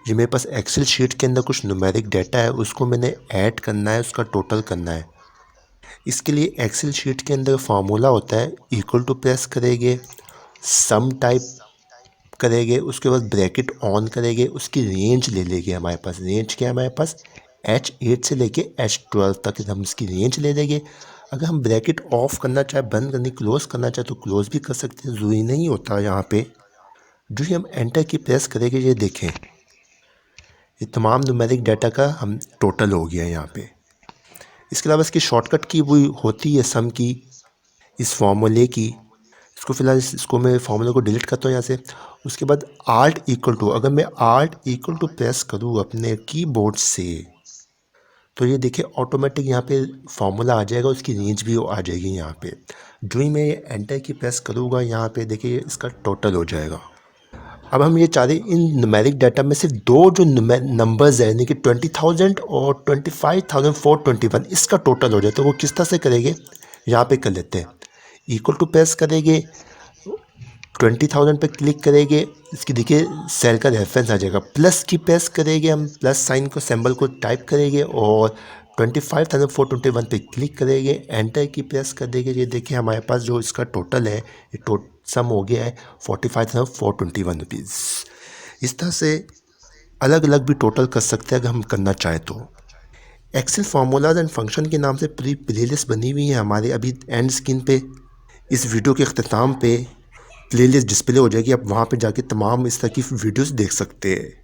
ये मेरे पास Excel sheet के अंदर कुछ न्यूमेरिक डाटा है, उसको मैंने ऐड करना है, उसका टोटल करना है। इसके लिए एक्सेल शीट के अंदर फार्मूला होता है, इक्वल टू प्रेस करेंगे, सम टाइप करेंगे, उसके बाद ब्रैकेट ऑन करेंगे, उसकी रेंज ले लेंगे। हमारे पास रेंज क्या है, हमारे पास H8 से लेके H12 तक हम इसकी रेंज ले लेंगे। अगर हम ब्रैकेट ऑफ करना चाहे, बंद करनी, क्लोज करना चाहे तो क्लोज भी कर सकते हैं, ज़रूरी नहीं होता। यहाँ पे जो ही हम एंटर की प्रेस करेंगे, ये देखें ये तमाम न्यूमेरिक डाटा का हम टोटल हो गया है यहाँ पे। इसके अलावा इसकी शॉर्टकट की वो होती है सम की, इस फॉर्मूले की। इसको फिलहाल इसको मैं फार्मूला को डिलीट करता हूँ यहाँ से। उसके बाद आल्ट इक्वल टू, अगर मैं आल्ट इक्वल टू प्रेस करूँ अपने कीबोर्ड से तो ये देखिए ऑटोमेटिक यहाँ पे फार्मूला आ जाएगा, उसकी रेंज भी आ जाएगी यहाँ पे। जो ही मैं एंटर की प्रेस करूँगा यहाँ पे देखिए इसका टोटल हो जाएगा। अब हम ये चाह रहे इन न्यूमेरिक डाटा में से दो जो नंबर्स है यानी कि 20,000 और 25,421 इसका टोटल हो जाए, तो वो किस तरह से करेंगे यहाँ पे कर लेते हैं। इक्वल टू प्रेस करेंगे, 20,000 पे क्लिक करेंगे, इसकी देखिए सेल का रेफरेंस आ जाएगा। प्लस की प्रेस करेंगे, हम प्लस साइन को सिंबल को टाइप करेंगे और 25,421 पे क्लिक करेंगे, एंटर की प्रेस कर देंगे। ये देखिए हमारे पास जो इसका टोटल है, ये सम हो गया है 45,421 रुपीज़। इस तरह से अलग अलग भी टोटल कर सकते हैं अगर हम करना चाहें तो। एक्सेल फार्मूलाज एंड फंक्शन के नाम से पूरी प्लेलिस्ट बनी हुई है हमारे अभी एंड स्क्रीन पे। इस वीडियो के अख्ताम पे प्लेलिस्ट डिस्प्ले हो जाएगी, आप वहाँ पे जाके तमाम इस तरह की वीडियोस देख सकते हैं।